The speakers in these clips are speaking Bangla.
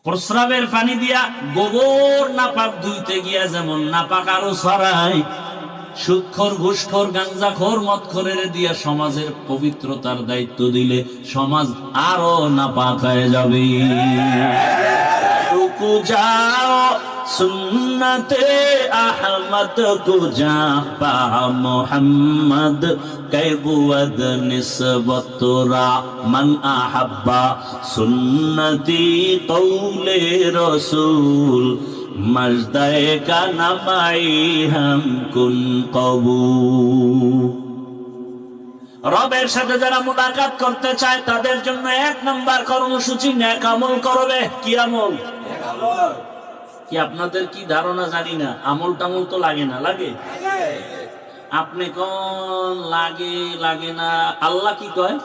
প্রস্রাবের পানি দিয়া গোবর নাপাক ধুইতে গিয়া যেমন নাপাক আরো ছড়ায়, সুদখোর, ঘুষখোর, গাঞ্জাখোর, মদখোরের দিয়া সমাজের পবিত্রতার দায়িত্ব দিলে সমাজ আরো নাপাক হয়ে যাবে। রুকু যাও সুন্নতে আহমদ কো যা পা মোহাম্মদ कैबुअद निस्बत रा मन अहब्बा सुन्नती कौले रसूल मजदाए का नमाई हम कुन कबू। রবের সাথে যারা মুলাকাত করতে চায় তাদের জন্য 1 নাম্বার কর্মসূচি নেক আমল করবে। কি আমল? কি আপনাদের কি ধারণা জানি না, আমল টামল তো লাগে না? লাগে। আপনি কোন লাগে লাগে না? আল্লাহ কি কয়?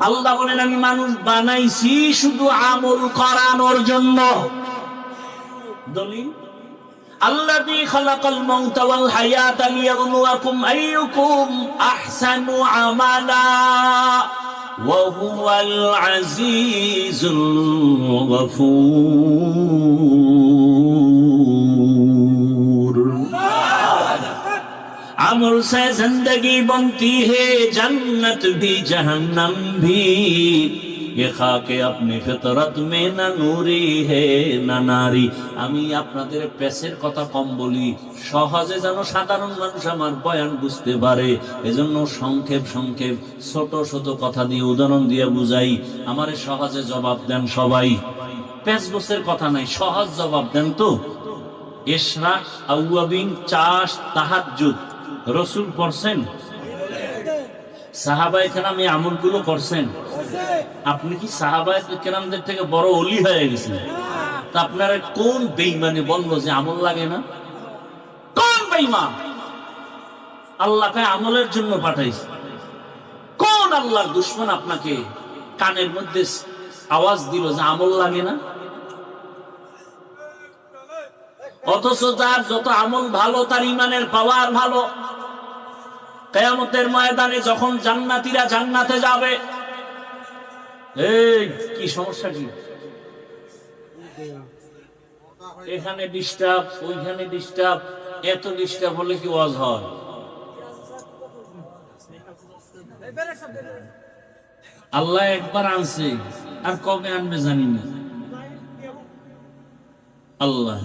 আল্লাহ বলেন আমি মানুষ বানাইছি শুধু আমল করানোর জন্য। দলিল আল্লাযী খালাকাল মাউতা ওয়াল হায়াতা লিয়াবলুয়াকুম আইয়ুকুম আহসানু আমালা ওয়া হুয়াল আজিজুল গফুর। अमल से जिंदगी बनती है जन्नत भी जहन्नम भी, ये खाके अपनी फितरत में न नूरी है न नारी। আমি আপনাদের পেশের কথা কম বলি, সহজে যেন সাধারণ মানুষ আমার বয়ান বুঝতে পারে, এজন্য সংক্ষেপ সংক্ষেপ ছোট ছোট কথা দিয়ে উদাহরণ দিয়ে বুঝাই। আমারে সহজে জবাব দেন সবাই, পেশ গোছের কথা নাই, সহজ জবাব দেন তো। ইশরাক, আউয়াবিন, চাষ, তাহাজ্জুদ রসুল পড়ছেন? সাহাবায়ে কেরাম এই আমলগুলো করছেন? আপনি কি সাহাবায়ে কেরামদের থেকে বড় ওলি হয়ে গেছেন? তা আপনারা কোন বেঈমানে বললো যে আমল লাগে না? কোন বেঈমান? আল্লাহকে আমলের জন্য পাঠাইছে। কোন আল্লাহর দুশমন আপনাকে কানের মধ্যে আওয়াজ দিল যে আমল লাগে না? অথচ যার যত আমল ভালো তার ইমানের পাওয়ার ভালো। কিয়ামতের ময়দানে যখন জান্নাতীরা জান্নাতে যাবে, এই কি সমস্যা কি? এখানে ডিস্টার্ব, ওইখানে ডিস্টার্ব, এত ডিস্টার্ব হলে কি ওয়াজ হয়? আল্লাহ একবার আনছে, আর কবে আনবে জানি না। আল্লাহ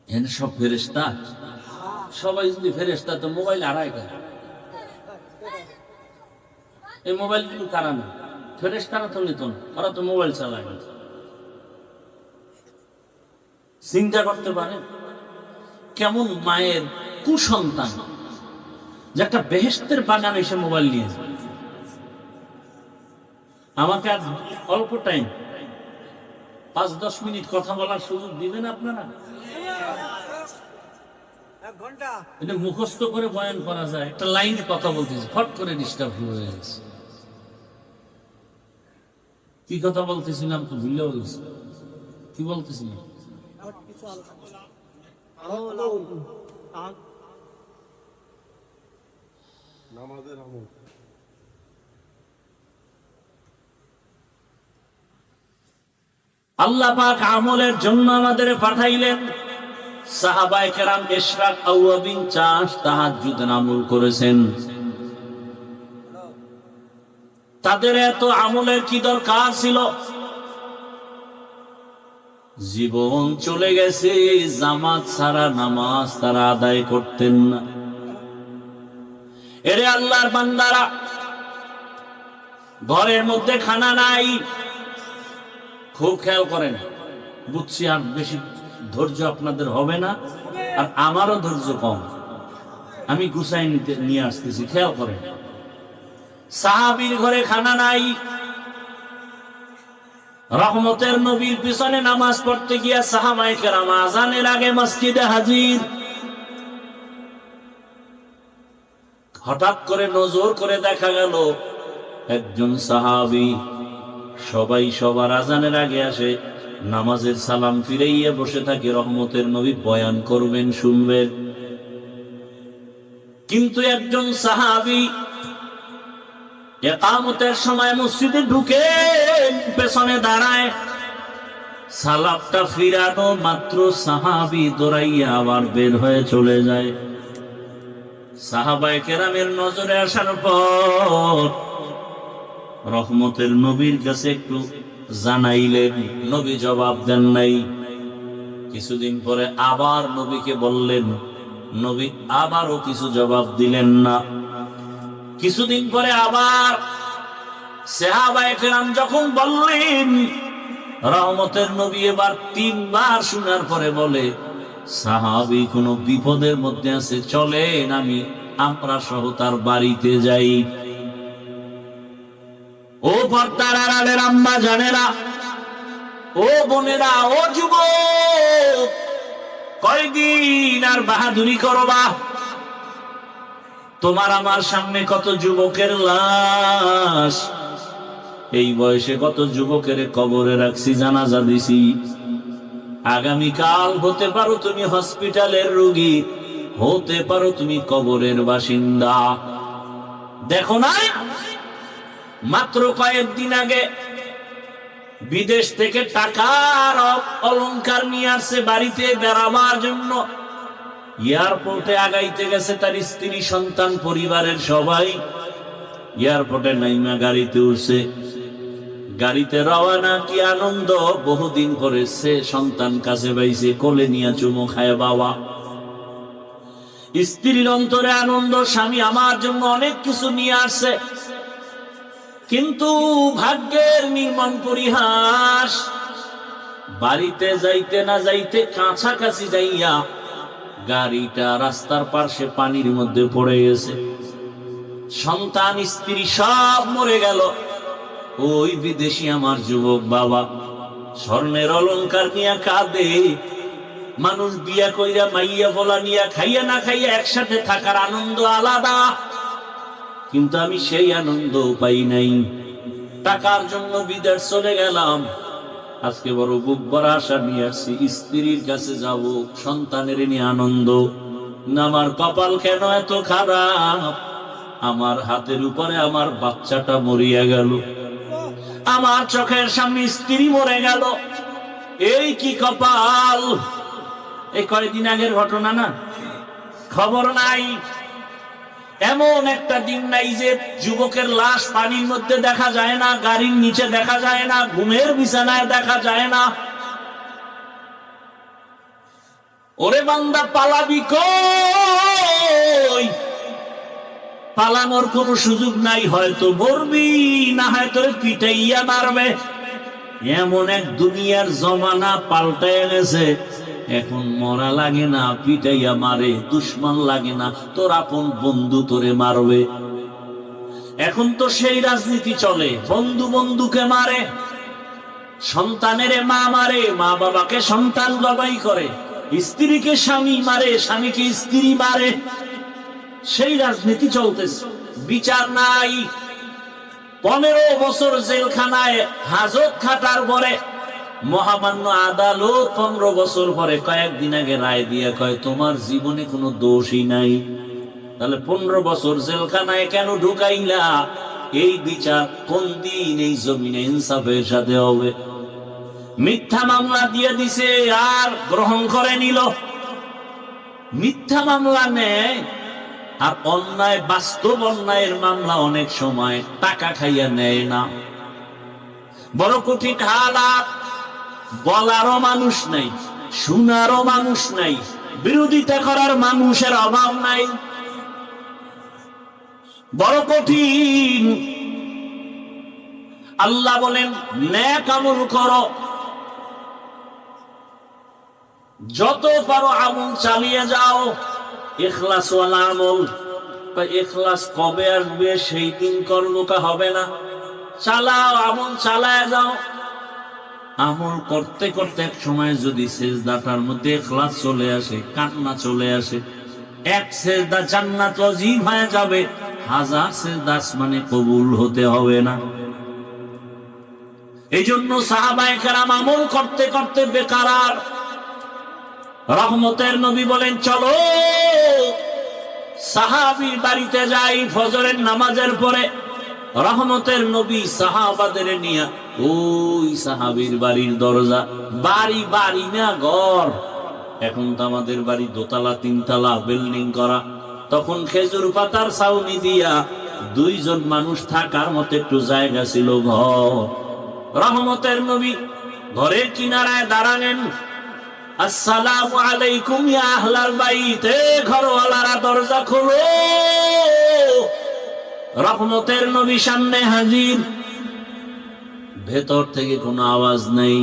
এখানে সব ফেরেশতা, সবাই যদি ফেরেশতা তো মোবাইল হারায় কেন? এই মোবাইল গুলো কারা না? ফেরেশতারা তো নিত না, ওরা তো মোবাইল চালায় না। চিন্তা করতে পারে কেমন মায়ের কুসন্তান যে একটা বেহেশতের বাগান এসে মোবাইল নিয়ে যায়। আমাকে আর অল্প টাইম 5-10 মিনিট কথা বলার সুযোগ দিবেন আপনারা? এটা মুখস্থ করে বয়ান করা যায়, একটা লাইনে কথা বলতেছি, ফট করে ডিস্টার্ব হয়ে গেছে। কি কথা বলতেছিলাম তো ভুলেও গেছি। কি বলতেছিলাম? আল্লাহ পাক আমলের জন্য আমাদের পাঠাইলেন। সাহাবায়ে কেরাম ইশরাক, আউয়াবিন, চাষ, তাহাজ্জুদ আমল করেছেন। তাদের এত আমলের কি দরকার ছিল? জীবন চলে গেছে, জামাত ছাড়া নামাজ তারা আদায় করতেন না। এরে আল্লাহর বান্দারা, ঘরের মধ্যে খানা নাই, খুব খেয়াল করেন। বুঝছি আর বেশি ধৈর্য আপনাদের হবে না, আর আমারও ধৈর্য কম, আমি গুছাই নিয়ে আসতেছি, খেয়াল করেন। সাহাবীর ঘরে খানা নাই, রহমতের নবীর পিছনে নামাজ পড়তে গিয়া সাহাবায়ে কেরাম আযানের আগে মসজিদে হাজির। হঠাৎ করে নজর করে দেখা গেল একজন সাহাবী সবাই সবার আযানের আগে আসে, নামাজের সালাম ফিরাইয়া বসে থাকে, রহমতের নবী বয়ান করবেন, শুনবেন। কিন্তু একজন সাহাবী ইকামতের সময় মসজিদে ঢুকেন, পেছনে দাঁড়ায়, সালামটা ফিরানো মাত্র সাহাবী দৌড়াইয়া আবার বের হয়ে চলে যায়। সাহাবায়ে কেরামের নজরে আসার পর রহমতের নবীর কাছে একটু জানাইলেন, নবী জবাব দেন নাই। কিছুদিন পরে আবার নবীকে বললেন, নবী আবারও কিছু জবাব দিলেন না। কিছুদিন পরে আবার সাহাবায়ে কেরাম যখন বললেন, রহমতের নবী এবার 3 বার শোনার পরে বলে, সাহাবী কোনো বিপদের মধ্যে আছে, চলেন আমরা সহ তার বাড়িতে যাই। ও পর্দার আড়ালের আম্মা জানেরা, ও বোনেরা, ও যুবক, কয়দিন আর বাহাদুরি করবা? তোমার আমার সামনে কত যুবকের লাশ, এই বয়সে কত যুবকের কবরে রাখছি, জানাজা দিছি। আগামীকাল হতে পারো তুমি হসপিটালের রোগী, হতে পারো তুমি কবরের বাসিন্দা। দেখো না, মাত্র কয়েকদিন আগে বিদেশ থেকে টাকার অলংকার নিয়ে আসছে বাড়িতে বেড়াবার জন্য। এয়ারপোর্টে আগাইতে গেছে তার স্ত্রী, সন্তান, পরিবারের সবাই। এয়ারপোর্টে নাইমা গাড়িতে উঠছে, গাড়িতে রওয়ানা, কি আনন্দ! বহুদিন পরে সে সন্তান কাছে পাইছে, কোলে নিয়ে চুমো খায় বাবা। স্ত্রীর অন্তরে আনন্দ, স্বামী আমার জন্য অনেক কিছু নিয়ে আসছে। কিন্তু ভাগ্যের নির্মম পরিহাস, বাড়িতে যাইতে না যাইতে কাছাকাছি যাইয়া গাড়িটা রাস্তার পাশে পানির মধ্যে পড়ে গেছে। সন্তান, স্ত্রী সব মরে গেল। ওই বিদেশি আমার যুবক বাবা স্বর্ণের অলংকার নিয়ে কাঁদে। মানুষ বিয়া কইরা মাইয়া বলা নিয়া, খাইয়া না খাইয়া একসাথে থাকার আনন্দ আলাদা, কিন্তু আমি সেই আনন্দ পাই নাই। টাকার জন্য বিদেশ চলে গেলাম, আজকে বড় বুক ভরা আশা নিয়ে আসছি, স্ত্রীর কাছে যাব, সন্তানের নিয়ে আনন্দ। আমার কপাল কেন এত খারাপ, আমার হাতের উপরে আমার বাচ্চাটা মরিয়া গেল, আমার চোখের সামনে স্ত্রী মরে গেল, এই কি কপাল! এই কয়েকদিন আগের ঘটনা না, খবর নাই। এমন একটা দিন নাই যে যুবকের লাশ পানির মধ্যে দেখা যায় না, গাড়ির নিচে দেখা যায় না, ঘুমের বিছানায় দেখা যায় না। ওরে বান্দা, পালাবি কই? পালানোর কোনো সুযোগ নাই, হয়তো মরবি, না হয় তোরে পিটাইয়া মারবে। এমন এক দুনিয়ার জমানা পাল্টায় এনেছে, এখন মরা লাগে না, পিটাইয়া মারে। দুশ্মন লাগে না, তোর আপন বন্ধু তোরে মারবে। এখন তো সেই রাজনীতি চলে, বন্ধু বন্ধুকে মারে, সন্তানের মা মারে, মা বাবাকে সন্তান জবাই করে, স্ত্রীকে স্বামী মারে, স্বামীকে স্ত্রী মারে। সেই রাজনীতি চলতেছে, বিচার নাই। 15 বছর জেলখানায় হাজত খাটার পরে মহামান্য আদালত 15 বছর পরে কয়েকদিন আগে রায় দিয়ে কয়, তোমার জীবনে কোনো দোষই নাই। তাহলে 15 বছর জেলখানায় কেন ঢুকাইলা? এই বিচার কোন দিন এই জমিনে ইনসাফের সাথে হবে? মিথ্যা মামলা দিয়ে দিছে, আর গ্রহণ করে নিল। মিথ্যা মামলা নেয়, আর অন্যায়, বাস্তব অন্যায়ের মামলা অনেক সময় টাকা খাইয়া নেয় না। বড় কঠিন হালাত, বলারও মানুষ নাই, শোনারও মানুষ নাই, বিরোধিতা করার মানুষের অভাব নাই। বড় কঠিন। আল্লাহ বলেন, নেক আমল করো, যত পারো আমল চালিয়ে যাও, ইখলাস ওয়ালা আমল। ইখলাস কবে আসবে? সেই দিন কর্মকা হবে না। চালাও, আমল চালায় যাও। আমল করতে করতে এক সময় যদি সেজদাটার মধ্যে ইখলাস চলে আসে, কান্না চলে আসে, এক সেজদা জান্নাত ওয়াজিব হয়ে যাবে, 1000 সেজদা আসমানে কবুল হতে হবে না। এই জন্য সাহাবায়ে কেরাম আমল করতে করতে বেকার। রহমতের নবী বলেন, চলো সাহাবীর বাড়িতে যাই। ফজরের নামাজের পরে রহমতের নবী সাহাবাদের নিয়ে ওই সাহাবীর বাড়ির দরজা। বাড়ি বাড়ি না, ঘর। এখন তো আমাদের বাড়ি দোতলা তিনতলা বিল্ডিং করা। তখন খেজুর পাতার ছাউনি দিয়া দুইজন মানুষ থাকার মতো একটু জায়গা ছিল, ঘর। রহমতের নবী ঘরের কিনারায় দাঁড়ালেন। আসসালামু আলাইকুম ইয়া আহলাল বাইত, ঘরওয়ালারা দরজা খোলো। রহমতের নবী সামনে হাজির। ভেতর থেকে কোনো আওয়াজ নেই।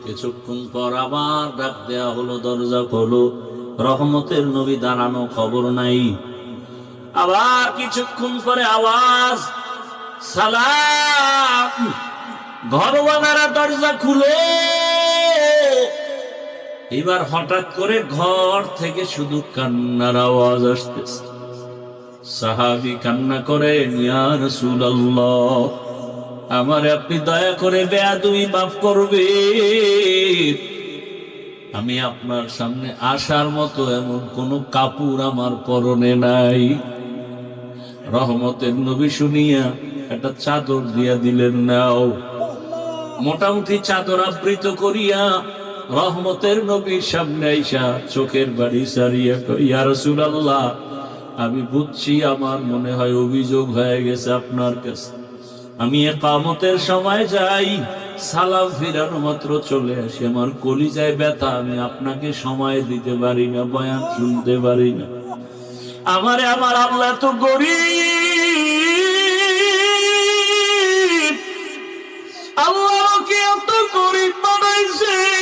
কিছুক্ষণ পর আবার ডাক দেয়া হলো, দরজা খোলো। রহমতের নবী দাঁড়ানো, খবর নাই। আবার কিছুক্ষণ পরে আওয়াজ, সালাম। ঘরওয়ালারা দরজা খুলে। এবার হঠাৎ করে ঘর থেকে শুধু কান্নার আওয়াজ আসতেছে। সাহাবী কান্না করে, ইয়া রাসূলুল্লাহ, আমারে আপনি দয়া করে বেয়াদবি মাফ করবে। আমি আপনার সামনে আসার মতো এমন কোন কাপড় আমার পরনে নাই। রহমতের নবী শুনিয়া একটা চাদর দিয়া দিলেন, নাও। মোটামুটি চাদর আবৃত করিয়া রহমতের নবীর সামনে আইসা চোখের বাড়ি সারিয়া কই, ইয়া রাসূলুল্লাহ, আমি বুঝছি আমার মনে হয় অভিযোগ হয়ে গেছে আপনার কাছে। আমি ইকামতের সময় যাই, সালাম ফিরানো মাত্র চলে আসি। আমার কলিজায় ব্যথা, আমি আপনাকে সময় দিতে পারি না, বয়ান শুনতে পারি না। আমার আল্লাহ তো গরীব, আল্লাহকে এত গরীব বানাইছেন।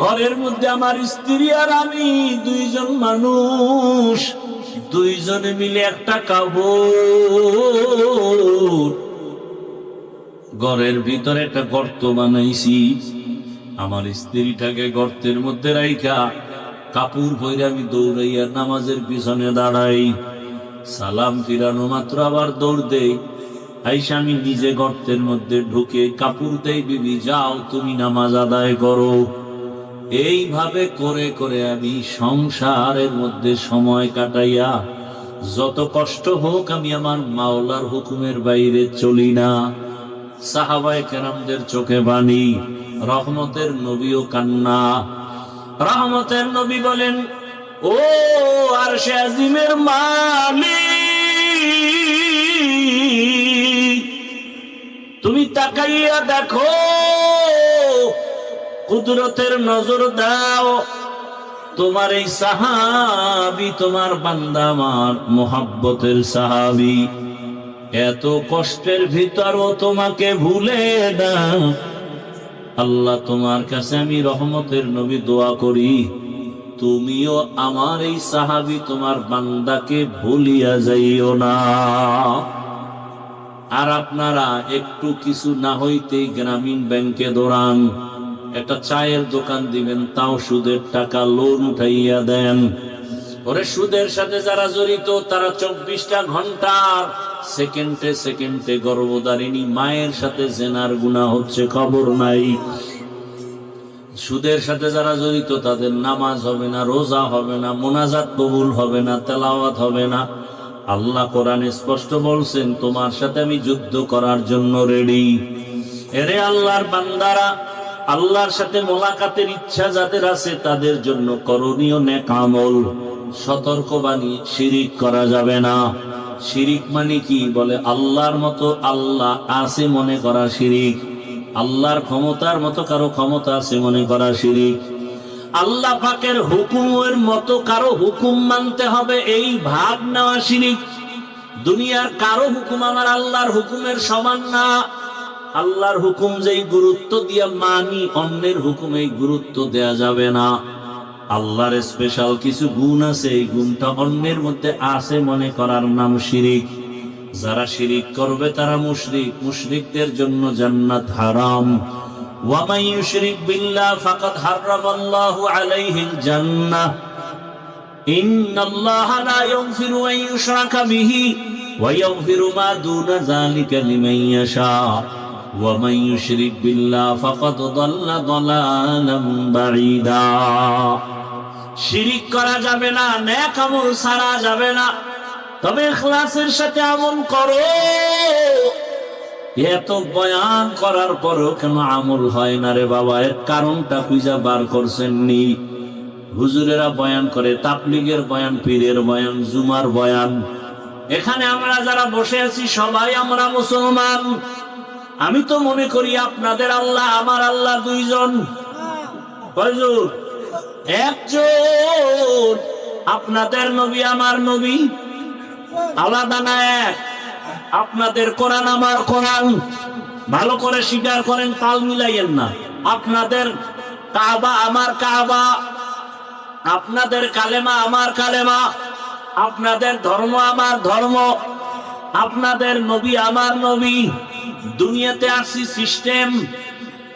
ঘরের মধ্যে আমার স্ত্রী আর আমি দুইজন মানুষ, দুইজনে মিলে একটা কাপড়। ঘরের ভিতরে একটা গর্ত বানাইছি। আমার স্ত্রীটাকে গর্তের মধ্যে রাইখা কাপড় পরে আমি দৌড়াইয়া নামাজের পিছনে দাঁড়াই। সালাম ফিরানো মাত্র আবার দৌড় দেই। আইসা আমি নিজে গর্তের মধ্যে ঢুকে কাপড় দেই, বিবি যাও তুমি নামাজ আদায় করো। এইভাবে করে করে আমি সংসারের মধ্যে সময় কাটাইয়া, যত কষ্ট হোক আমি আমার মাওলার হুকুমের বাইরে চলি না। সাহাবায়ে কেরামদের চোখে বাণী, রহমতের নবীও কান্না। রহমতের নবী বলেন, ও আরশে আজিমের মালিক, তুমি তাকাইয়া দেখো, কুদরতের নজর দাও। তোমার এই সাহাবী, তোমার বান্দা আমার মোহাব্বতের সাহাবী, এত কষ্টের ভিতরও তোমাকে ভুলে না। আল্লাহ, তোমার কাছে আমি রহমতের নবী দোয়া করি, তুমিও আমার এই সাহাবী তোমার বান্দাকে ভুলিয়া যাইও না। আর আপনারা একটু কিছু না হইতেই গ্রামীণ ব্যাংকে দৌড়ান, একটা চায়ের দোকান দিবেন, তাও সুদের টাকা লোন উঠাইয়া দেন। ওরে সুদের সাথে যারা জড়িত তারা 24টা ঘন্টার সেকেন্ডে সেকেন্ডে গর্ভধারিণী মায়ের সাথে জেনার গুনাহ হচ্ছে, খবর নাই। সুদের সাথে যারা জড়িত তাদের নামাজ হবে না, রোজা হবে না, মোনাজাত কবুল হবে না, তেলাওয়াত হবে না। আল্লাহ কোরআনে স্পষ্ট বলছেন, তোমার সাথে আমি যুদ্ধ করার জন্য রেডি। এরে আল্লাহর বান্দারা, আল্লাহর সাথে মোলাকাতের ইচ্ছা যাদের আছে তাদের জন্য করণীয় নেক আমল। সতর্কবাণী, শিরিক করা যাবে না। শিরিক মানে কি? বলে আল্লাহর মতো আল্লাহ আছে মনে করা শিরিক। আল্লাহর ক্ষমতার মতো কারো ক্ষমতা আছে মনে করা শিরিক। আল্লাহ পাকের হুকুমের মতো কারো হুকুম মানতে হবে এই ভাব নেওয়া শিরিক। দুনিয়ার কারো হুকুম আমার আল্লাহর হুকুমের সমান না। আল্লাহর হুকুম যেই গুরুত্ব দিয়া মানি, অন্যের হুকুমে গুরুত্ব দেয়া যাবে না। আল্লাহর স্পেশাল কিছু গুণ আছে, এই গুণটা অন্যের মধ্যে আছে মনে করার নাম শিরিক। যারা শিরিক করবে তারা মুশরিক। মুশরিকদের জন্য জান্নাত হারাম। ওয়া মান ইউশরিক বিল্লাহ ফাকাদ হারামাল্লাহু আলাইহিল জান্নাহ। ইন্নাল্লাহা লা ইয়াগফিরু আন ইউশরাকা বিহি ওয়া ইয়াগফিরু মা দুনা যালিকা লিমান ইয়াশা। ওয়া মান ইউশরিক বিল্লাহ ফাকাদ দাল্লা দালালাম বাঈদা। শিরিক করা যাবে না, নেক আমল ছাড়া যাবে না, তবে ইখলাসের সাথে আমল করো। এত বয়ান করার পরেও কেন আমল হয় না রে বাবা? এর কারণটা খুঁজে বার করছেননি? হুজুরেরা বয়ান করে, তাবলীগের বয়ান, পীরের বয়ান, জুমার বয়ান। এখানে আমরা যারা বসে আছি সবাই আমরা মুসলমান। আমি তো মনে করি আপনাদের আল্লাহ আমার আল্লাহ দুইজন। কয়জন? একজন। আপনাদের নবী আমার নবী আলাদা না এক। আপনাদের কোরআন আমার কোরআন। ভালো করে স্বীকার করেন, তাল মিলাইয়েন না। আপনাদের কাবা আমার কাবা, আপনাদের কালেমা আমার কালেমা, আপনাদের ধর্ম আমার ধর্ম, আপনাদের নবী আমার নবী। দুনিয়াতে আসছি সিস্টেম,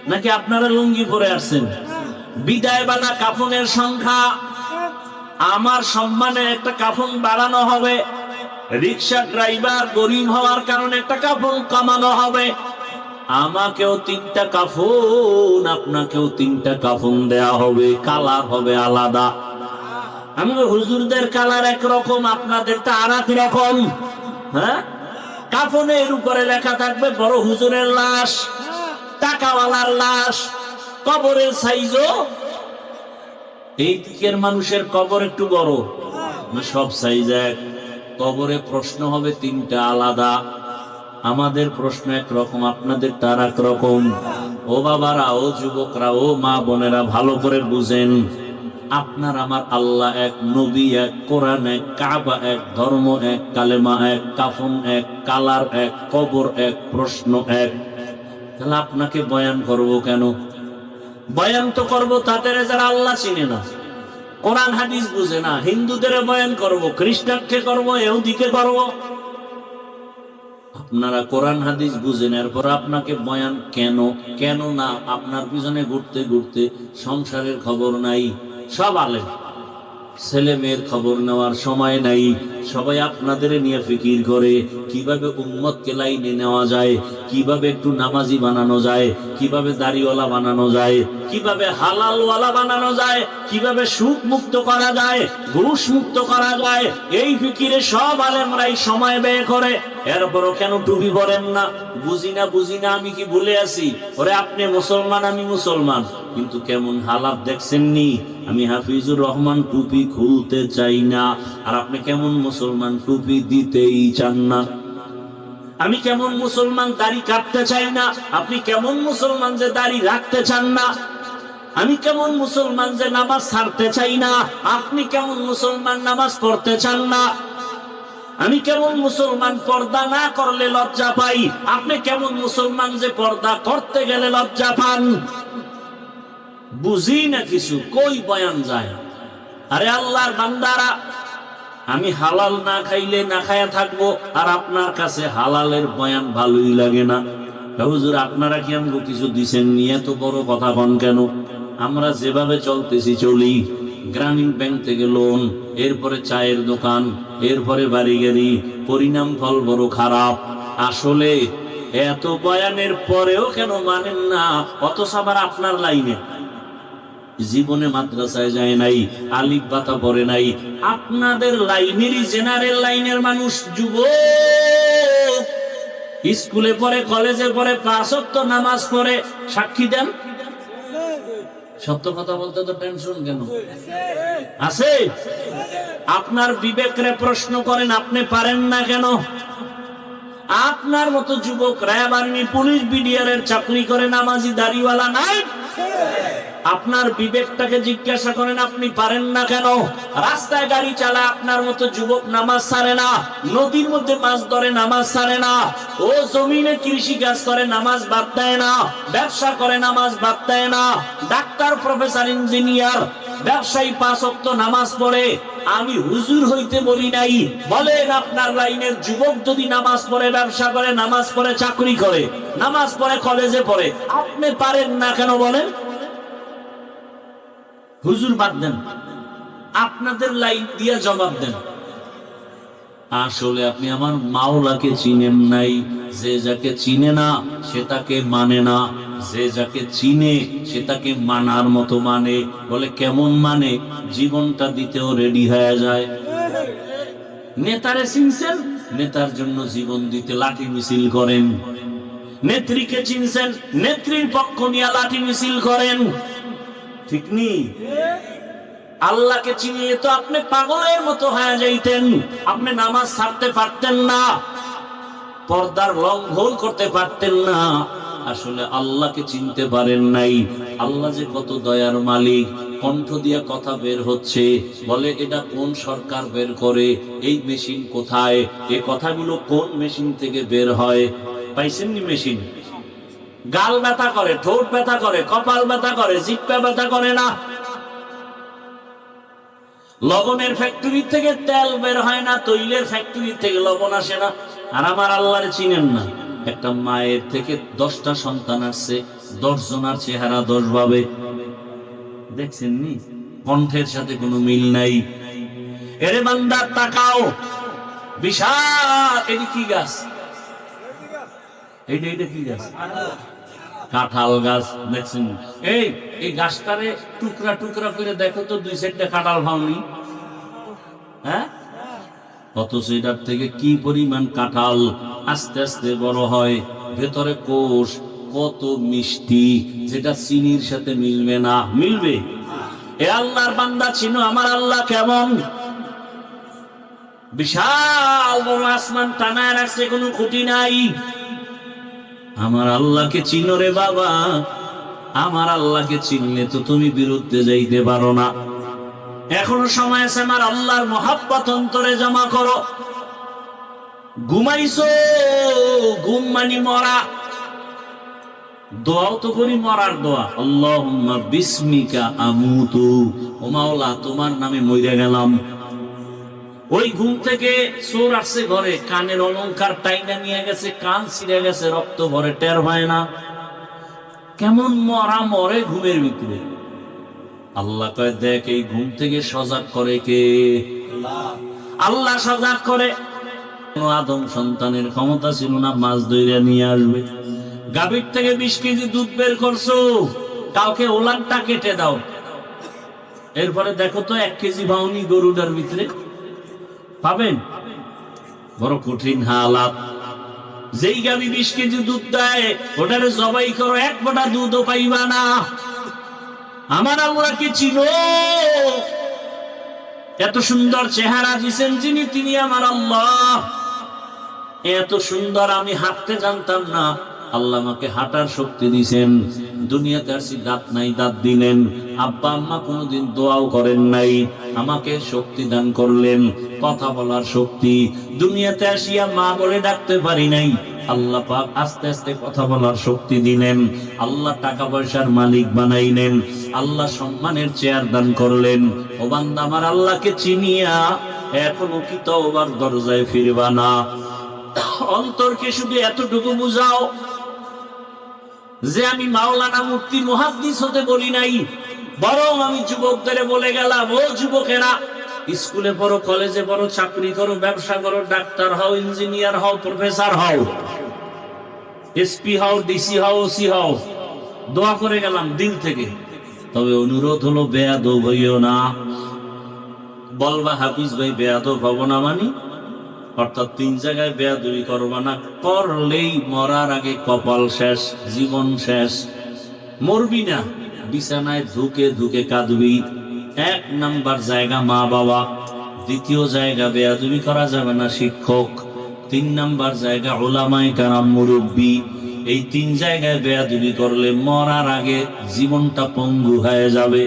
নাকি আপনারা লুঙ্গি পরে আসছেন? বিদায় বেলা কাফনের সংখ্যা, আমার সম্মানে একটা কাফন বাড়ানো হবে। রিক্সা ড্রাইভার গরিব হওয়ার কারণে একটা কাফন কমানো হবে। আমাকেও 3টা কাফন, আপনাকেও 3টা কাফন দেয়া হবে, কালার হবে আলাদা। আমাদের হুজুরদের কালার একরকম, আপনাদেরটা আর এক রকম। হ্যাঁ, কাফনের উপরে লেখা থাকবে বড় হুজুরের লাশ, টাকাওয়ালার লাশ। কবরের সাইজও এই দিকের মানুষের কবর একটু বড় না, সব সাইজ এক। কবরে প্রশ্ন হবে 3টা আলাদা। আমাদের প্রশ্ন একরকম, আপনাদের তার একরকম। ও বাবারা, ও যুবকরা, ও মা বোনেরা, ভালো করে বুঝেন, আপনার আমার আল্লাহ এক, নবী এক, কোরআন এক, কাবা এক, ধর্ম এক, কালেমা এক, কাফন এক, কালার এক, কবর এক, প্রশ্ন এক। তাহলে আপনাকে বয়ান করব কেন? বয়ান তো করবো তাদের যারা আল্লাহ চিনে না, কোরআন হাদিস বুঝে না। হিন্দুদের বয়ান করব, খ্রিস্টানকে করব, ইহুদিকে করব। আপনারা কোরআন হাদিস বুঝেন, এরপর আপনাকে বয়ান কেন? কেন না? আপনার পিছনে ঘুরতে ঘুরতে সংসারের খবর নাই। সব আলেম, ছেলে মেয়ের খবর নেওয়ার সময় নাই। সবাই আপনাদের নিয়ে ফিকির করে কিভাবে উম্মতকে লাইনে নেওয়া যায়, কিভাবে একটু নামাজি বানানো যায়, কিভাবে দাড়িওয়ালা বানানো যায়, কিভাবে হালালওয়ালা বানানো যায়, কিভাবে সুদ মুক্ত করা যায়, ঘুষ মুক্ত করা যায়। এই ফিকিরে সব আলেমরাই সময় ব্যয় করে। এরপরও কেন টুপি পরেন না? বুঝি না, বুঝি না। আমি কি ভুলে আছি? ওরে আপনি মুসলমান, আমি মুসলমান, কিন্তু কেমন হালাত দেখছেননি? আমি হাফিজুর রহমান টুপি খুলতে চাই না, আর আপনি কেমন মুসলমান টুপি দিতেই চান না। আমি কেমন মুসলমান দাড়ি কাটতে চাই না, আপনি কেমন মুসলমান যে দাড়ি রাখতে চান না। আমি কেমন মুসলমান যে নামাজ ছাড়তে চাই না, আপনি কেমন মুসলমান নামাজ পড়তে চান না। আমি কেমন মুসলমান পর্দা না করলে লজ্জা পাই, আপনি কেমন মুসলমান যে পর্দা করতে গেলে লজ্জা পান। বুঝি না কিছু, কই বয়ান যায়? আরে আল্লাহর বান্দারা, আমি হালাল না খাইলে না খায়া থাকবো, আর আপনার কাছে হালালের বয়ান ভালোই লাগে না। হুজুর আপনারা কি আমাকে কিছু দিছেন? নিয়ে এত বড় কথা কন কেন? আমরা যেভাবে চলতেছি চলি। গ্রামীণ ব্যাংক থেকে লোন, এরপরে চায়ের দোকান, এরপরে বাড়ি গাড়ি, পরিণাম ফল বড় খারাপ। আসলে এত বয়ানের পরেও কেন মানেন না? অথচ আবার আপনার লাইনে জীবনে মাদ্রাসায় যায় নাই, আলিফ বাতা পড়ে নাই। আপনাদের লাইনেরই জেনারেল লাইনের মানুষ, যুবক, স্কুলে পড়ে, কলেজে পড়ে, 5 ওয়াক্ত নামাজ পড়ে। সাক্ষী দেন। সত্য কথা বলতে তো টেনশন কেন আছে? আপনার বিবেকরে প্রশ্ন করেন, আপনি পারেন না কেন? আপনার মতো যুবক র্যাব, আর্মি, পুলিশ, বিডিআর এর চাকরি করে, নামাজি দাড়িওয়ালা নাই। আপনার বিবেকটাকে জিজ্ঞাসা করেন, আপনি পারেন না কেন? রাস্তায় গাড়ি চালায় আপনার মতো যুবক নামাজ ছাড়ে না, নদীর মধ্যে মাছ ধরে নামাজ ছাড়ে না, ও জমিনে কৃষি কাজ করে নামাজ বাদ দেয় না, ব্যবসা করে নামাজ বাদ দেয় না, ডাক্তার, প্রফেসর, ইঞ্জিনিয়ার, ব্যবসায়ী 5 ওয়াক্ত নামাজ পড়ে। আমি হুজুর হইতে বলি নাই। বলেন আপনার লাইনের যুবক যদি নামাজ পড়ে, ব্যবসা করে, নামাজ পড়ে, চাকরি করে, নামাজ পড়ে, কলেজে পড়ে, আপনি পারেন না কেন বলেন? হুজুর বাদ দেন, আপনাদের লাইন দিয়া জবাব দেন। আসলে আপনি আমার মাওলাকে চিনেন নাই। যে যাকে চিনে না সে তাকে মানে না, যে যাকে চিনে সে তাকে মানার মতো মানে। বলে কেমন মানে? জীবনটা দিতেও রেডি হয়ে যায়। নেতারে চিনছেন, নেতার জন্য জীবন দিতে লাঠি মিছিল করেন। নেত্রীকে চিনছেন, নেত্রীর পক্ষ নিয়ে লাঠি মিছিল করেন, ঠিক নি? আল্লাহকে চিনিয়ে তো আপনি পাগলের মতো হয়ে যাইতেন, আপনি নামাজ ছাড়তে পারতেন না, পর্দার লঙ্ঘন করতে পারতেন না। আসলে আল্লাহকে চিনতে পারেন নাই। আল্লাহ যে কত দয়ার মালিক, কণ্ঠ দিয়ে কথা বের হচ্ছে, বলে এটা কোন সরকার বের করে, এই মেশিন কোথায়, এই কথাগুলো কোন মেশিন থেকে বের হয়। পাইছেননি মেশিন? গাল ব্যথা করে, ঠোঁট ব্যথা করে, কপাল ব্যথা করে, জিহ্বা ব্যথা করে না। লবণের ফ্যাক্টরি থেকে তেল বের হয় না, তৈলের ফ্যাক্টরি থেকে লবণ আসে না। আর আমার আল্লাহরে চিনেন না। একটা মায়ের থেকে 10টা সন্তান আসছে, 10 জনার চেহারা 10 ভাবে। দেখছেন নি? কণ্ঠের সাথে কোনো মিল নাই। এরে বান্দা তাকাও, বিশাল, এটি কি গাছ? এইটা কি গাছ? কাঁঠাল গাছ। দেখছেন? এই গাছটারে টুকরা টুকরা করে দেখো তো, 2-4টা কাঁঠাল ভাঙনি, হ্যাঁ? অথচ এটার থেকে কি পরিমাণ কাঁঠাল আস্তে আস্তে বড় হয়, ভেতরে কোষ কত মিষ্টি, যেটা চিনির সাথে মিলবে না। মিলবে? এ আল্লাহর বান্দা চিনো আমার আল্লাহ কেমন? বিশাল বড় আসমান টানায় রাখছে, কোনো খুঁটি নাই। আমার আল্লাহকে চিনো রে বাবা। আমার আল্লাহকে চিনলে তো তুমি বিরুদ্ধে যাইতে পারো না। এখনো সময় আছে, আমার আল্লাহর মহাব্বত অন্তরে জমা করো। ঘুমাইছো, ঘুম মানি মরা। দোয়াও তো করি মরার দোয়া, আল্লাহুম্মা বিসমিকা আমুতু, ও মাওলা তোমার নামে মইরা গেলাম। ওই ঘুম থেকে চোর আসছে ঘরে, কানের অলংকার টাইনা নিয়ে গেছে, কান ছিঁড়ে গেছে, রক্ত ভরে, টের হয় না। কেমন মরা মরে ঘুমের ভিতরে। আল্লাহ কয় দেখ, এই ঘুম থেকে সজাগ করে কে? আল্লাহ সজাগ করে। আদম সন্তানের ক্ষমতা ছিল না মাছ ধরে নিয়ে আসবে। গাভীর থেকে 20 কেজি দুধ বের করছো, কাউকে ওলানটা কেটে দাও, এরপরে দেখো তো 1 কেজি ভাউনি গরুটার ভিতরে পাবেন? বড় কঠিন হালাত। যেই গাভী 20 কেজি দুধ দেয়, ওটারে জবাই করো, 1 ফোঁটা দুধও পাইবা না। আমার আল্লাহকে চিনো? এত সুন্দর চেহারা দিছেন যিনি, তিনি আমার আল্লাহ। এত সুন্দর আমি হাঁটতে জানতাম না, আল্লাহ আমাকে হাঁটার শক্তি দিছেন। দুনিয়াতে আসি, দাঁত নাই, দাঁত দিলেন। আব্বা আম্মা কোনোদিন দোয়াও করেন নাই, আমাকে শক্তি দান করলেন, কথা বলার শক্তি। দুনিয়াতে আসিয়া মা বলে ডাকতে পারি নাই, আল্লাহ পাক আস্তে আস্তে কথা বলার শক্তি দিলেন। আল্লাহ টাকা পয়সার মালিক বানাইলেন, আল্লাহ সম্মানের চেয়ার দান করলেন। ও বান্দা, আমার আল্লাহকে চিনিয়া এখনো কি তওবার দরজায় ফিরবা না? অন্তরকে শুধু এতটুকু বুঝাও যে আমি মাওলানা মুফতি মুহাদ্দিস হতে বলি নাই, বরং আমি যুবকদের বলে গেলাম, ও যুবকেরা, স্কুলে পড়ো, কলেজে পড়ো, চাকরি করো, ব্যবসা করো, ডাক্তার হও, ইঞ্জিনিয়ার হও, প্রফেসর হও, এসপি হও, ডিসি হও, ওসি হও, দোয়া করে গেলাম দিল থেকে। তবে অনুরোধ হলো, বেয়াদব হইও না। বলবা হাফিজ ভাই বেয়াদব হব না মানে? অর্থাৎ 3 জায়গায় বেয়াদবি করবা না, করলেই মরার আগে কপাল শেষ, জীবন শেষ। মরবি না, বিছানায় ধুকে ধুকে কাঁদবি। 1 নাম্বার জায়গা মা বাবা, 2য় জায়গা বেয়াদবি করা যাবে না শিক্ষক, 3 নাম্বার জায়গা উলামায়ে কেরাম মুরব্বী। এই 3 জায়গায় বেয়াদবি করলে মরার আগে জীবনটা পঙ্গু হয়ে যাবে।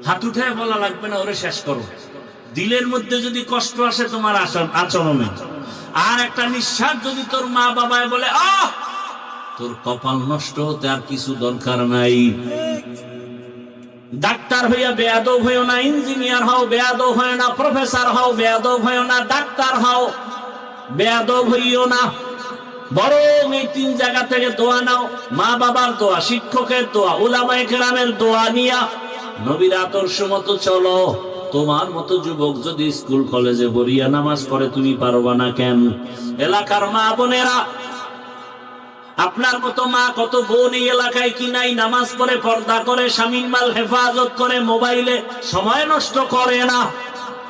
হাত উঠে বলা লাগবে না, ওরে শেষ করো। দিলের মধ্যে যদি কষ্ট আসে তোমার আচরণে, আর একটা নিঃশ্বাস যদি তোর মা বাবায় বলে, আহ, তোর কপাল নষ্ট হতে আর কিছু দরকার নাই। ডাক্তার হইয়া বেয়াদব হইও না, ইঞ্জিনিয়ার হও বেয়াদব হয় না, প্রফেসর হও বেয়াদব হইও না, ডাক্তার হও বেয়াদব হইও না। বরং এই 3 জায়গা থেকে দোয়া নাও, মা বাবার দোয়া, শিক্ষকের দোয়া, উলামায়ে কেরামের দোয়া নিয়া নবীর আদর্শ মতো চলো। তোমার মতো যুবক যদি স্কুল কলেজে পড়িয়া নামাজ পড়ে, তুমি পারবা না কেন? এলাকার মা বোনেরা, আপনার মতো মা কত বোন এই এলাকায় কি নাই? নামাজ পড়ে, পর্দা করে, স্বামীর মাল হেফাজত করে, মোবাইলে সময় নষ্ট করে না।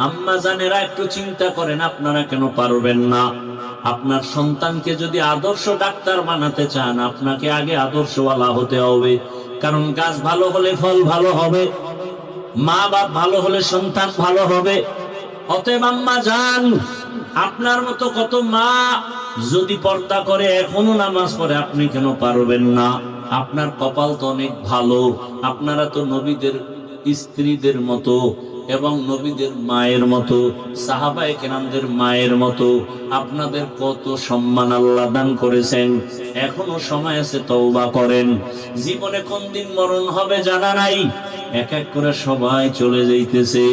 আম্মা জানেরা, একটু চিন্তা করেন, আপনারা কেন পারবেন না? আপনার সন্তানকে যদি আদর্শ ডাক্তার বানাতে চান, আপনাকে আগে আদর্শওয়ালা হতে হবে। কারণ গাছ ভালো হলে ফল ভালো হবে, মা বাপ ভালো হলে সন্তান ভালো হবে। অতএব আম্মা যান, আপনার মতো কত মা যদি পর্দা করে এখনো নামাজ পড়ে, আপনি কেন পারবেন না? আপনার কপাল তো অনেক ভালো। আপনারা তো নবীদের স্ত্রীদের মতো এবং নবীদের মায়ের মতো, সাহাবায়ে কেরামদের মায়ের মতো। আপনাদের কত সম্মান আল্লাহ দান করেছেন। এখনো সময় আছে, তওবা করেন। জীবনে কোন দিন মরণ হবে জানা নাই, এক এক করে সবাই চলে যাইতেছে।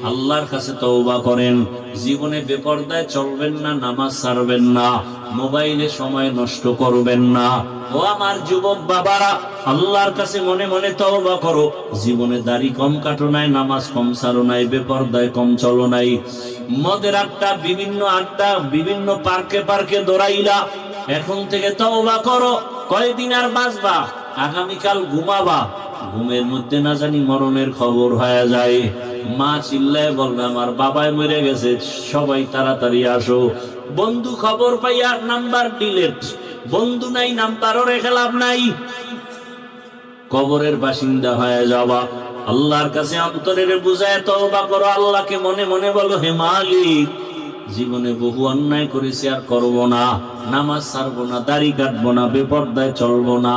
আল্লাহর কাছে তওবা করেন। জীবনে বেপরদায় চলবেন না, নামাজ ছাড়বেন না, মোবাইলে সময় নষ্ট করবেন না। ও আমার যুবক বাবারা, আল্লাহর কাছে মনে মনে তওবা করো। জীবনে দাড়ি কম কাটো নাই, নামাজ কম ছাড়ো নাই, বেপরদায় কম চলো নাই, মদের আড্ডা, বিভিন্ন পার্কে পার্কে দৌড়াইলা। এখন থেকে তওবা করো। কয়দিন আর বাঁচবা? আগামীকাল ঘুমাবা, ঘুমের মধ্যে না জানি মরণের খবর হয়ে যায়। মা চিল্লায় বলবে আমার বাবাই মরে গেছে, সবাই তাড়াতাড়ি আসো। বন্ধু খবর পাইয়া নাম্বার ডিলেট, বন্ধু নাই নাম্বারও রেখে লাভ নাই, কবরের বাসিন্দা হয়ে যাওয়া। আল্লাহর কাছে অন্তরের বুঝায় তওবা করো। আল্লাহকে মনে মনে বলো, হে মালিক, জীবনে বহু অন্যায় করেছি, আর করব না, নামাজ ছাড়বো না, দাড়ি কাটবো না, বেপরদায় চলবো না।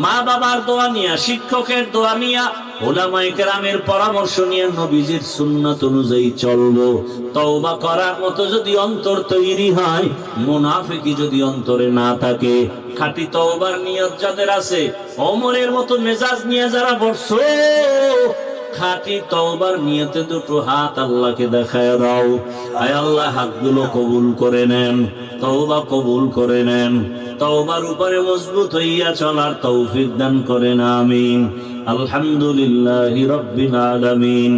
মা বাবার দোয়া নিয়া, শিক্ষকের দোয়া নিয়া, উলামায়ে কেরামের পরামর্শ নিয়ে নবীজির সুন্নাত অনুযায়ী চলবো। তওবা করার মতো যদি অন্তর তৈরি হয়, মুনাফিকি যদি অন্তরে না থাকে, খাঁটি তওবার নিয়ত যাদের আছে, ওমরের মতো মেজাজ নিয়ে যারা বসছো, খাঁটি তওবার নিয়তে দুটো হাত আল্লাহকে দেখায় দাও। আয় আল্লাহ, হাতগুলো কবুল করে নেন, তওবা কবুল করে নেন। তওবার উপরে মজবুত হইয়া চলার তৌফিক দান করেন, আমিন। আলহামদুলিল্লাহি রাব্বিল আলামিন।